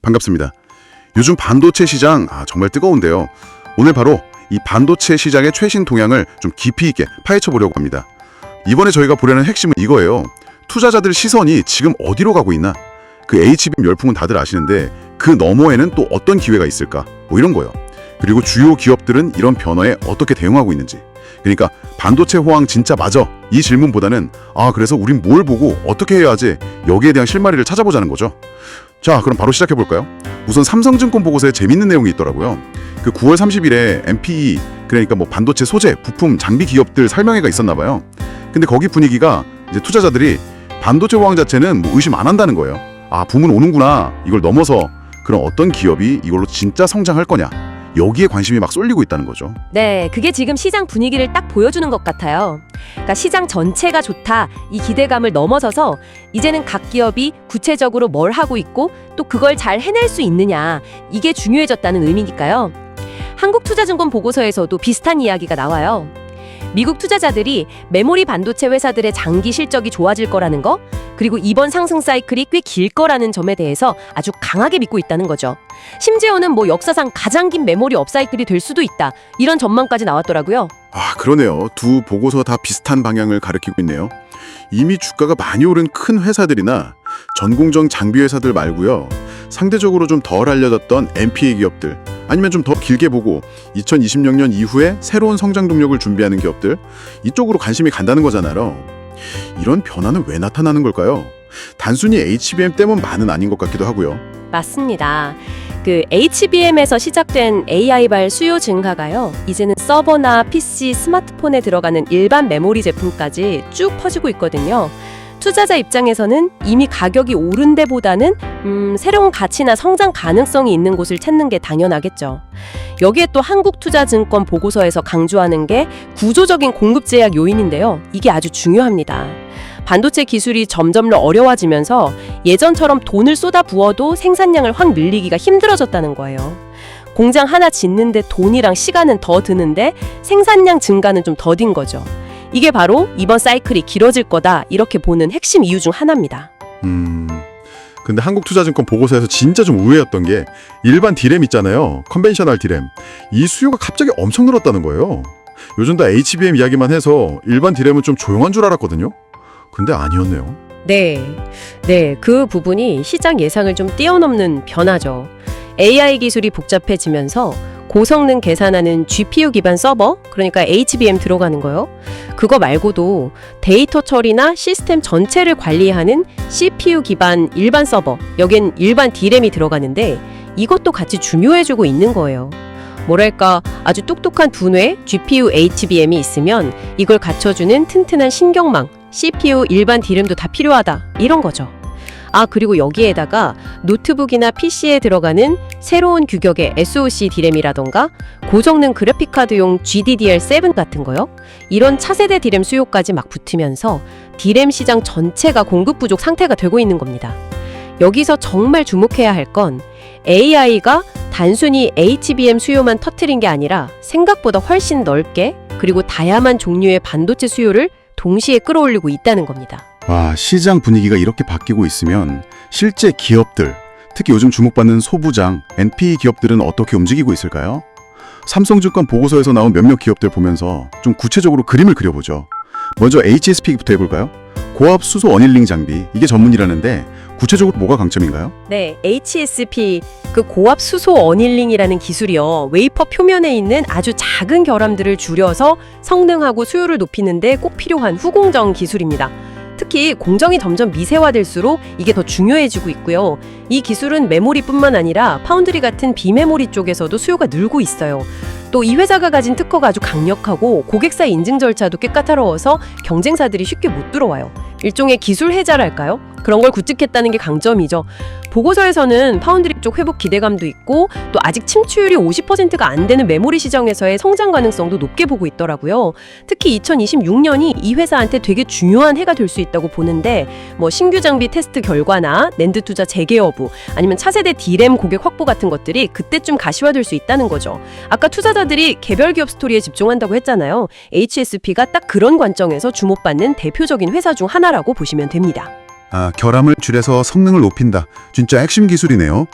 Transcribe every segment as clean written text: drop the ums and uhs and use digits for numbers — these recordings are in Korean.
반갑습니다. 요즘 반도체 시장 정말 뜨거운데요. 오늘 바로 이 반도체 시장의 최신 동향을 좀 깊이 있게 파헤쳐 보려고 합니다. 이번에 저희가 보려는 핵심은 이거예요. 투자자들 시선이 지금 어디로 가고 있나? 그 HBM 열풍은 다들 아시는데 그 너머에는 또 어떤 기회가 있을까? 뭐 이런 거요. 그리고 주요 기업들은 이런 변화에 어떻게 대응하고 있는지. 그러니까 반도체 호황 진짜 맞아? 이 질문보다는 그래서 우린 뭘 보고 어떻게 해야지 여기에 대한 실마리를 찾아보자는 거죠. 자, 그럼 바로 시작해 볼까요? 우선 삼성증권 보고서에 재밌는 내용이 있더라고요. 그 9월 30일에 MPE, 그러니까 뭐 반도체 소재, 부품, 장비 기업들 설명회가 있었나 봐요. 근데 거기 분위기가 이제 투자자들이 반도체 호황 자체는 뭐 의심 안 한다는 거예요. 붐은 오는구나. 이걸 넘어서 그럼 어떤 기업이 이걸로 진짜 성장할 거냐. 여기에 관심이 막 쏠리고 있다는 거죠. 네, 그게 지금 시장 분위기를 딱 보여주는 것 같아요. 그러니까 시장 전체가 좋다, 이 기대감을 넘어서서 이제는 각 기업이 구체적으로 뭘 하고 있고 또 그걸 잘 해낼 수 있느냐, 이게 중요해졌다는 의미니까요. 한국투자증권 보고서에서도 비슷한 이야기가 나와요. 미국 투자자들이 메모리 반도체 회사들의 장기 실적이 좋아질 거라는 거, 그리고 이번 상승 사이클이 꽤 길 거라는 점에 대해서 아주 강하게 믿고 있다는 거죠. 심지어는 뭐 역사상 가장 긴 메모리 업사이클이 될 수도 있다, 이런 전망까지 나왔더라고요. 그러네요. 두 보고서 다 비슷한 방향을 가리키고 있네요. 이미 주가가 많이 오른 큰 회사들이나 전공정 장비 회사들 말고요. 상대적으로 좀 덜 알려졌던 MPA 기업들, 아니면 좀 더 길게 보고 2026년 이후에 새로운 성장 동력을 준비하는 기업들, 이쪽으로 관심이 간다는 거잖아요. 이런 변화는 왜 나타나는 걸까요? 단순히 HBM 때문만은 아닌 것 같기도 하고요. 맞습니다. 그 HBM에서 시작된 AI발 수요 증가가요, 이제는 서버나 PC, 스마트폰에 들어가는 일반 메모리 제품까지 쭉 퍼지고 있거든요. 투자자 입장에서는 이미 가격이 오른 데보다는 새로운 가치나 성장 가능성이 있는 곳을 찾는 게 당연하겠죠. 여기에 또 한국투자증권 보고서에서 강조하는 게 구조적인 공급 제약 요인인데요. 이게 아주 중요합니다. 반도체 기술이 점점 어려워지면서 예전처럼 돈을 쏟아 부어도 생산량을 확 늘리기가 힘들어졌다는 거예요. 공장 하나 짓는데 돈이랑 시간은 더 드는데 생산량 증가는 좀 더딘 거죠. 이게 바로 이번 사이클이 길어질 거다, 이렇게 보는 핵심 이유 중 하나입니다. 근데 한국투자증권 보고서에서 진짜 좀 의외였던 게 일반 D램 있잖아요. 컨벤셔널 D램. 이 수요가 갑자기 엄청 늘었다는 거예요. 요즘 다 HBM 이야기만 해서 일반 D램은 좀 조용한 줄 알았거든요. 근데 아니었네요. 네, 그 부분이 시장 예상을 좀 뛰어넘는 변화죠. AI 기술이 복잡해지면서 고성능 계산하는 GPU 기반 서버, 그러니까 HBM 들어가는 거요. 그거 말고도 데이터 처리나 시스템 전체를 관리하는 CPU 기반 일반 서버, 여긴 일반 D램이 들어가는데 이것도 같이 중요해지고 있는 거예요. 뭐랄까, 아주 똑똑한 두뇌 GPU HBM이 있으면 이걸 갖춰주는 튼튼한 신경망, CPU 일반 D램도 다 필요하다, 이런 거죠. 그리고 여기에다가 노트북이나 PC에 들어가는 새로운 규격의 SoC D램이라던가 고성능 그래픽카드용 GDDR7 같은 거요. 이런 차세대 D램 수요까지 막 붙으면서 D램 시장 전체가 공급 부족 상태가 되고 있는 겁니다. 여기서 정말 주목해야 할 건 AI가 단순히 HBM 수요만 터뜨린 게 아니라 생각보다 훨씬 넓게, 그리고 다양한 종류의 반도체 수요를 동시에 끌어올리고 있다는 겁니다. 시장 분위기가 이렇게 바뀌고 있으면 실제 기업들, 특히 요즘 주목받는 소부장, NPE 기업들은 어떻게 움직이고 있을까요? 삼성증권 보고서에서 나온 몇몇 기업들 보면서 좀 구체적으로 그림을 그려보죠. 먼저 HSP부터 해볼까요? 고압 수소 어닐링 장비, 이게 전문이라는데 구체적으로 뭐가 강점인가요? 네, HSP, 그 고압 수소 어닐링이라는 기술이요, 웨이퍼 표면에 있는 아주 작은 결함들을 줄여서 성능하고 수요를 높이는데 꼭 필요한 후공정 기술입니다. 특히 공정이 점점 미세화될수록 이게 더 중요해지고 있고요. 이 기술은 메모리뿐만 아니라 파운드리 같은 비메모리 쪽에서도 수요가 늘고 있어요. 또 이 회사가 가진 특허가 아주 강력하고 고객사 인증 절차도 꽤 까다로워서 경쟁사들이 쉽게 못 들어와요. 일종의 기술 해자랄까요? 그런 걸 구축했다는 게 강점이죠. 보고서에서는 파운드리 쪽 회복 기대감도 있고 또 아직 침투율이 50%가 안 되는 메모리 시장에서의 성장 가능성도 높게 보고 있더라고요. 특히 2026년이 이 회사한테 되게 중요한 해가 될 수 있다고 보는데, 뭐 신규 장비 테스트 결과나 낸드 투자 재개 여부, 아니면 차세대 D램 고객 확보 같은 것들이 그때쯤 가시화될 수 있다는 거죠. 아까 투자자들이 개별 기업 스토리에 집중한다고 했잖아요. HSP가 딱 그런 관점에서 주목받는 대표적인 회사 중 하나라고 보시면 됩니다. 결함을 줄여서 성능을 높인다. 진짜 핵심 기술이네요.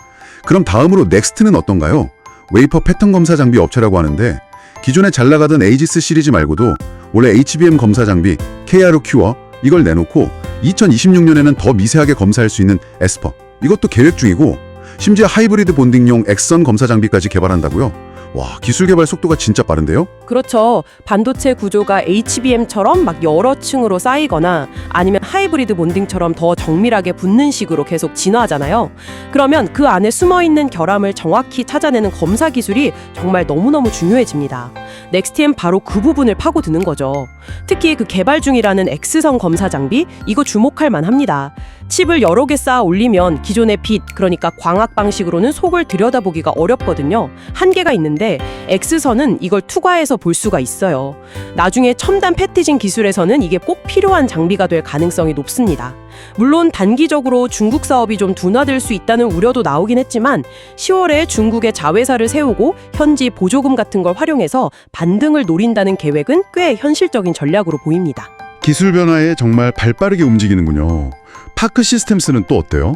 그럼 다음으로 넥스트는 어떤가요? 웨이퍼 패턴 검사 장비 업체라고 하는데 기존에 잘 나가던 에이지스 시리즈 말고도 원래 HBM 검사 장비 KR 큐어 이걸 내놓고 2026년에는 더 미세하게 검사할 수 있는 에스퍼 이것도 계획 중이고 심지어 하이브리드 본딩용 엑선 검사 장비까지 개발한다고요? 와, 기술 개발 속도가 진짜 빠른데요? 그렇죠. 반도체 구조가 HBM처럼 막 여러 층으로 쌓이거나 아니면 하이브리드 본딩처럼 더 정밀하게 붙는 식으로 계속 진화하잖아요. 그러면 그 안에 숨어있는 결함을 정확히 찾아내는 검사 기술이 정말 너무너무 중요해집니다. 넥스트엠 바로 그 부분을 파고드는 거죠. 특히 그 개발 중이라는 X선 검사 장비, 이거 주목할 만합니다. 칩을 여러 개 쌓아 올리면 기존의 빛, 그러니까 광학 방식으로는 속을 들여다보기가 어렵거든요. 한계가 있는데 X선은 이걸 투과해서 볼 수가 있어요. 나중에 첨단 패티징 기술에서는 이게 꼭 필요한 장비가 될 가능성이 높습니다. 물론 단기적으로 중국 사업이 좀 둔화될 수 있다는 우려도 나오긴 했지만 10월에 중국의 자회사를 세우고 현지 보조금 같은 걸 활용해서 반등을 노린다는 계획은 꽤 현실적인 전략으로 보입니다. 기술 변화에 정말 발빠르게 움직이는군요. 파크 시스템스는 또 어때요?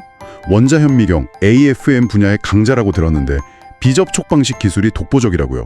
원자 현미경, AFM 분야의 강자라고 들었는데 비접촉 방식 기술이 독보적이라고요.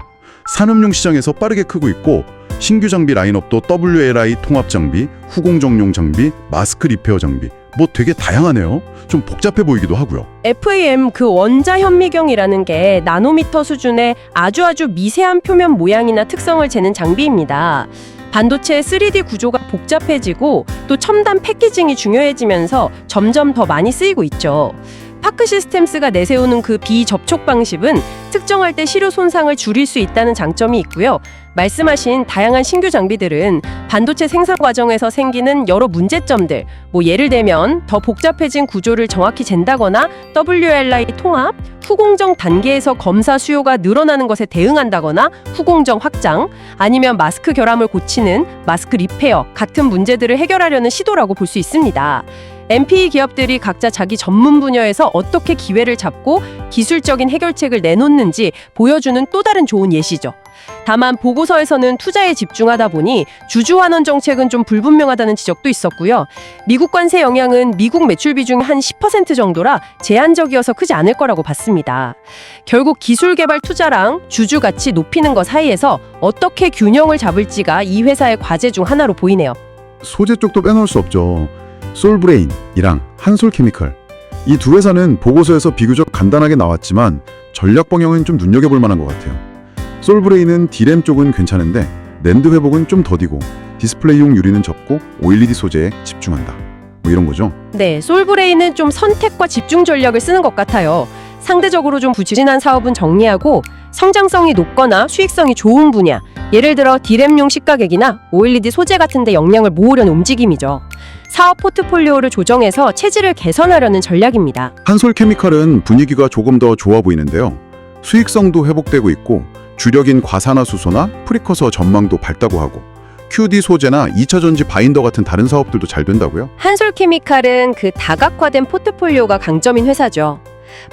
산업용 시장에서 빠르게 크고 있고 신규 장비 라인업도 WLI 통합 장비, 후공정용 장비, 마스크 리페어 장비 뭐 되게 다양하네요. 좀 복잡해 보이기도 하고요. FAM 그 원자 현미경이라는 게 나노미터 수준의 아주 미세한 표면 모양이나 특성을 재는 장비입니다. 반도체의 3D 구조가 복잡해지고 또 첨단 패키징이 중요해지면서 점점 더 많이 쓰이고 있죠. 파크 시스템스가 내세우는 그 비접촉 방식은 특정할 때 시료 손상을 줄일 수 있다는 장점이 있고요. 말씀하신 다양한 신규 장비들은 반도체 생산 과정에서 생기는 여러 문제점들, 뭐 예를 들면 더 복잡해진 구조를 정확히 잰다거나 WLI 통합, 후공정 단계에서 검사 수요가 늘어나는 것에 대응한다거나 후공정 확장, 아니면 마스크 결함을 고치는 마스크 리페어 같은 문제들을 해결하려는 시도라고 볼 수 있습니다. MPE 기업들이 각자 자기 전문 분야에서 어떻게 기회를 잡고 기술적인 해결책을 내놓는지 보여주는 또 다른 좋은 예시죠. 다만 보고서에서는 투자에 집중하다 보니 주주환원 정책은 좀 불분명하다는 지적도 있었고요. 미국 관세 영향은 미국 매출 비중 한 10% 정도라 제한적이어서 크지 않을 거라고 봤습니다. 결국 기술 개발 투자랑 주주 가치 높이는 것 사이에서 어떻게 균형을 잡을지가 이 회사의 과제 중 하나로 보이네요. 소재 쪽도 빼놓을 수 없죠. 솔브레인이랑 한솔케미칼 이 두 회사는 보고서에서 비교적 간단하게 나왔지만 전략 방향은 좀 눈여겨볼 만한 것 같아요. 솔브레인은 D램 쪽은 괜찮은데 낸드 회복은 좀 더디고 디스플레이용 유리는 적고 OLED 소재에 집중한다. 뭐 이런 거죠. 네, 솔브레인은 좀 선택과 집중 전략을 쓰는 것 같아요. 상대적으로 좀 부진한 사업은 정리하고 성장성이 높거나 수익성이 좋은 분야, 예를 들어 D램용 시가객이나 OLED 소재 같은 데 역량을 모으려는 움직임이죠. 사업 포트폴리오를 조정해서 체질을 개선하려는 전략입니다. 한솔케미칼은 분위기가 조금 더 좋아 보이는데요. 수익성도 회복되고 있고 주력인 과산화수소나 프리커서 전망도 밝다고 하고 QD 소재나 2차 전지 바인더 같은 다른 사업들도 잘 된다고요? 한솔케미칼은 그 다각화된 포트폴리오가 강점인 회사죠.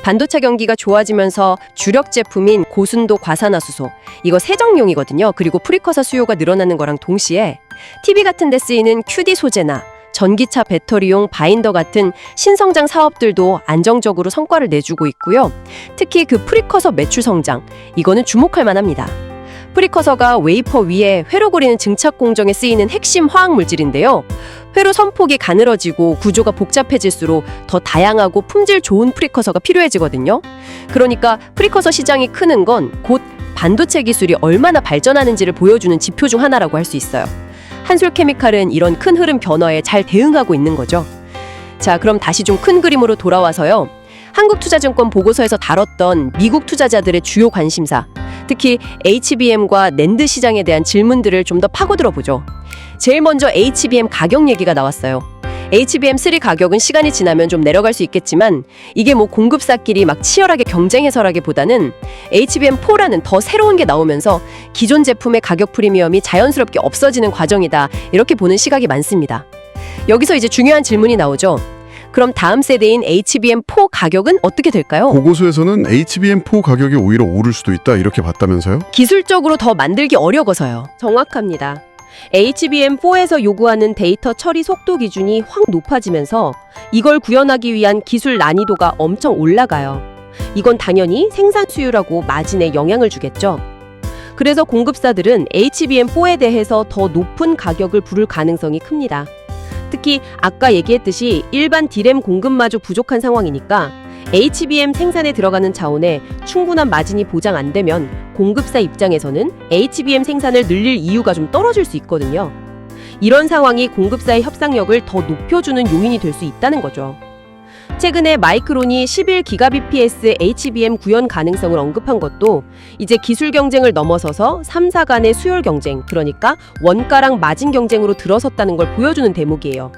반도체 경기가 좋아지면서 주력 제품인 고순도 과산화수소, 이거 세정용이거든요. 그리고 프리커서 수요가 늘어나는 거랑 동시에 TV 같은 데 쓰이는 QD 소재나 전기차 배터리용 바인더 같은 신성장 사업들도 안정적으로 성과를 내주고 있고요. 특히 그 프리커서 매출 성장, 이거는 주목할 만합니다. 프리커서가 웨이퍼 위에 회로 그리는 증착 공정에 쓰이는 핵심 화학 물질인데요. 회로 선폭이 가늘어지고 구조가 복잡해질수록 더 다양하고 품질 좋은 프리커서가 필요해지거든요. 그러니까 프리커서 시장이 크는 건 곧 반도체 기술이 얼마나 발전하는지를 보여주는 지표 중 하나라고 할 수 있어요. 한솔케미칼은 이런 큰 흐름 변화에 잘 대응하고 있는 거죠. 자, 그럼 다시 좀 큰 그림으로 돌아와서요. 한국투자증권 보고서에서 다뤘던 미국 투자자들의 주요 관심사, 특히 HBM과 낸드 시장에 대한 질문들을 좀 더 파고들어 보죠. 제일 먼저 HBM 가격 얘기가 나왔어요. HBM3 가격은 시간이 지나면 좀 내려갈 수 있겠지만 이게 뭐 공급사끼리 막 치열하게 경쟁해서라기보다는 HBM4라는 더 새로운 게 나오면서 기존 제품의 가격 프리미엄이 자연스럽게 없어지는 과정이다, 이렇게 보는 시각이 많습니다. 여기서 이제 중요한 질문이 나오죠. 그럼 다음 세대인 HBM4 가격은 어떻게 될까요? 보고서에서는 HBM4 가격이 오히려 오를 수도 있다 이렇게 봤다면서요? 기술적으로 더 만들기 어려워서요. 정확합니다. HBM4에서 요구하는 데이터 처리 속도 기준이 확 높아지면서 이걸 구현하기 위한 기술 난이도가 엄청 올라가요. 이건 당연히 생산 수율하고 마진에 영향을 주겠죠. 그래서 공급사들은 HBM4에 대해서 더 높은 가격을 부를 가능성이 큽니다. 특히 아까 얘기했듯이 일반 D램 공급마저 부족한 상황이니까 HBM 생산에 들어가는 자원에 충분한 마진이 보장 안 되면 공급사 입장에서는 HBM 생산을 늘릴 이유가 좀 떨어질 수 있거든요. 이런 상황이 공급사의 협상력을 더 높여주는 요인이 될 수 있다는 거죠. 최근에 마이크론이 11GBps HBM 구현 가능성을 언급한 것도 이제 기술 경쟁을 넘어서서 3사 간의 수율 경쟁, 그러니까 원가랑 마진 경쟁으로 들어섰다는 걸 보여주는 대목이에요.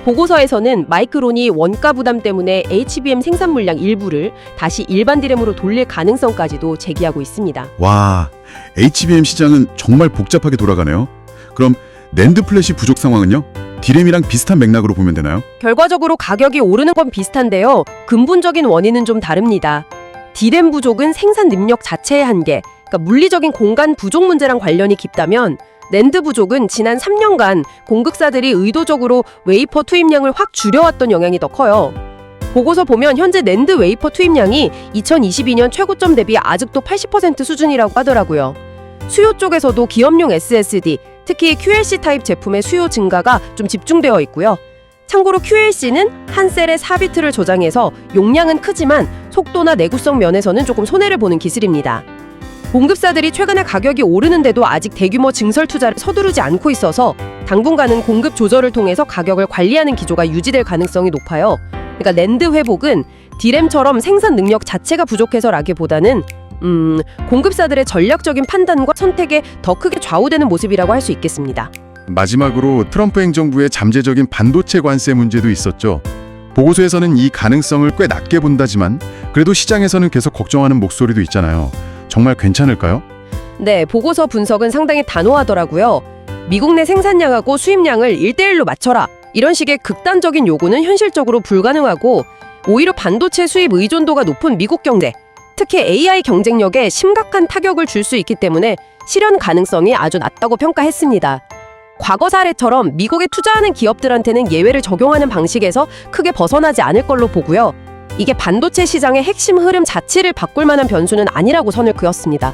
보고서에서는 마이크론이 원가 부담 때문에 HBM 생산 물량 일부를 다시 일반 D램으로 돌릴 가능성까지도 제기하고 있습니다. 와, HBM 시장은 정말 복잡하게 돌아가네요. 그럼 낸드 플래시 부족 상황은요? D램이랑 비슷한 맥락으로 보면 되나요? 결과적으로 가격이 오르는 건 비슷한데요. 근본적인 원인은 좀 다릅니다. D램 부족은 생산 능력 자체의 한계, 그러니까 물리적인 공간 부족 문제랑 관련이 깊다면 낸드 부족은 지난 3년간 공급사들이 의도적으로 웨이퍼 투입량을 확 줄여왔던 영향이 더 커요. 보고서 보면 현재 낸드 웨이퍼 투입량이 2022년 최고점 대비 아직도 80% 수준이라고 하더라고요. 수요 쪽에서도 기업용 SSD, 특히 QLC 타입 제품의 수요 증가가 좀 집중되어 있고요. 참고로 QLC는 한 셀에 4비트를 저장해서 용량은 크지만 속도나 내구성 면에서는 조금 손해를 보는 기술입니다. 공급사들이 최근에 가격이 오르는데도 아직 대규모 증설 투자를 서두르지 않고 있어서 당분간은 공급 조절을 통해서 가격을 관리하는 기조가 유지될 가능성이 높아요. 그러니까 낸드 회복은 D램처럼 생산 능력 자체가 부족해서라기보다는 공급사들의 전략적인 판단과 선택에 더 크게 좌우되는 모습이라고 할 수 있겠습니다. 마지막으로 트럼프 행정부의 잠재적인 반도체 관세 문제도 있었죠. 보고서에서는 이 가능성을 꽤 낮게 본다지만 그래도 시장에서는 계속 걱정하는 목소리도 있잖아요. 정말 괜찮을까요? 네, 보고서 분석은 상당히 단호하더라고요. 미국 내 생산량하고 수입량을 1대1로 맞춰라. 이런 식의 극단적인 요구는 현실적으로 불가능하고 오히려 반도체 수입 의존도가 높은 미국 경제, 특히 AI 경쟁력에 심각한 타격을 줄 수 있기 때문에 실현 가능성이 아주 낮다고 평가했습니다. 과거 사례처럼 미국에 투자하는 기업들한테는 예외를 적용하는 방식에서 크게 벗어나지 않을 걸로 보고요. 이게 반도체 시장의 핵심 흐름 자체를 바꿀 만한 변수는 아니라고 선을 그었습니다.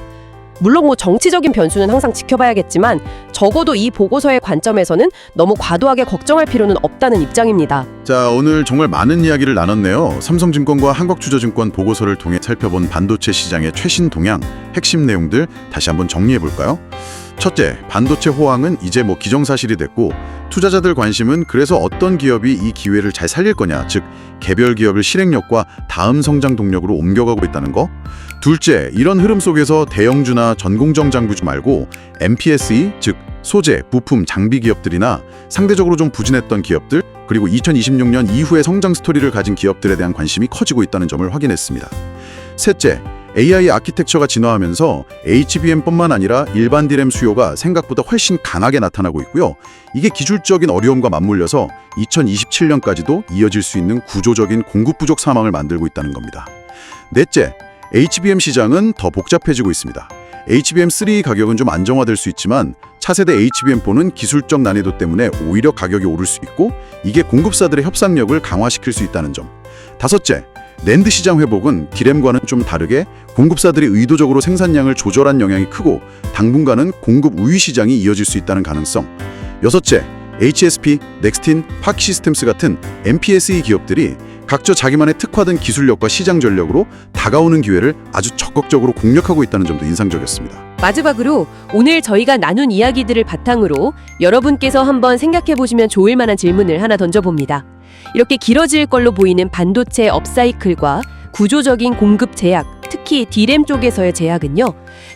물론 정치적인 변수는 항상 지켜봐야겠지만 적어도 이 보고서의 관점에서는 너무 과도하게 걱정할 필요는 없다는 입장입니다. 자, 오늘 정말 많은 이야기를 나눴네요. 삼성증권과 한국투자증권 보고서를 통해 살펴본 반도체 시장의 최신 동향, 핵심 내용들 다시 한번 정리해 볼까요? 첫째, 반도체 호황은 이제 기정사실이 됐고 투자자들 관심은 그래서 어떤 기업이 이 기회를 잘 살릴 거냐, 즉 개별 기업의 실행력과 다음 성장 동력으로 옮겨가고 있다는 거. 둘째, 이런 흐름 속에서 대형주나 전공정 장비주 말고 MPSE, 즉 소재, 부품, 장비 기업들이나 상대적으로 좀 부진했던 기업들, 그리고 2026년 이후의 성장 스토리를 가진 기업들에 대한 관심이 커지고 있다는 점을 확인했습니다. 셋째, AI 아키텍처가 진화하면서 HBM뿐만 아니라 일반 D램 수요가 생각보다 훨씬 강하게 나타나고 있고요. 이게 기술적인 어려움과 맞물려서 2027년까지도 이어질 수 있는 구조적인 공급 부족 상황을 만들고 있다는 겁니다. 넷째, HBM 시장은 더 복잡해지고 있습니다. HBM3 가격은 좀 안정화될 수 있지만 차세대 HBM4는 기술적 난이도 때문에 오히려 가격이 오를 수 있고 이게 공급사들의 협상력을 강화시킬 수 있다는 점. 다섯째, 낸드 시장 회복은 D램과는 좀 다르게 공급사들이 의도적으로 생산량을 조절한 영향이 크고 당분간은 공급 우위 시장이 이어질 수 있다는 가능성. 여섯째, HSP, 넥스틴, 파크시스템스 같은 MPSE 기업들이 각자 자기만의 특화된 기술력과 시장 전력으로 다가오는 기회를 아주 적극적으로 공략하고 있다는 점도 인상적이었습니다. 마지막으로 오늘 저희가 나눈 이야기들을 바탕으로 여러분께서 한번 생각해 보시면 좋을 만한 질문을 하나 던져봅니다. 이렇게 길어질 걸로 보이는 반도체 업사이클과 구조적인 공급 제약, 특히 D램 쪽에서의 제약은요,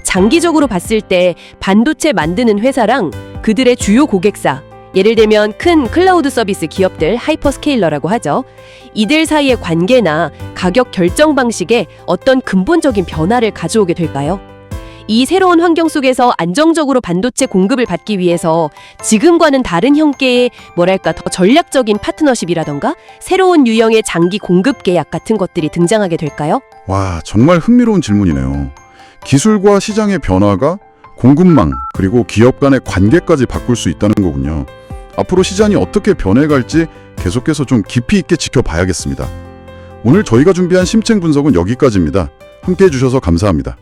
장기적으로 봤을 때 반도체 만드는 회사랑 그들의 주요 고객사, 예를 들면 큰 클라우드 서비스 기업들, 하이퍼스케일러라고 하죠. 이들 사이의 관계나 가격 결정 방식에 어떤 근본적인 변화를 가져오게 될까요? 이 새로운 환경 속에서 안정적으로 반도체 공급을 받기 위해서 지금과는 다른 형태의 더 전략적인 파트너십이라던가 새로운 유형의 장기 공급 계약 같은 것들이 등장하게 될까요? 와, 정말 흥미로운 질문이네요. 기술과 시장의 변화가 공급망 그리고 기업 간의 관계까지 바꿀 수 있다는 거군요. 앞으로 시장이 어떻게 변해갈지 계속해서 좀 깊이 있게 지켜봐야겠습니다. 오늘 저희가 준비한 심층 분석은 여기까지입니다. 함께해 주셔서 감사합니다.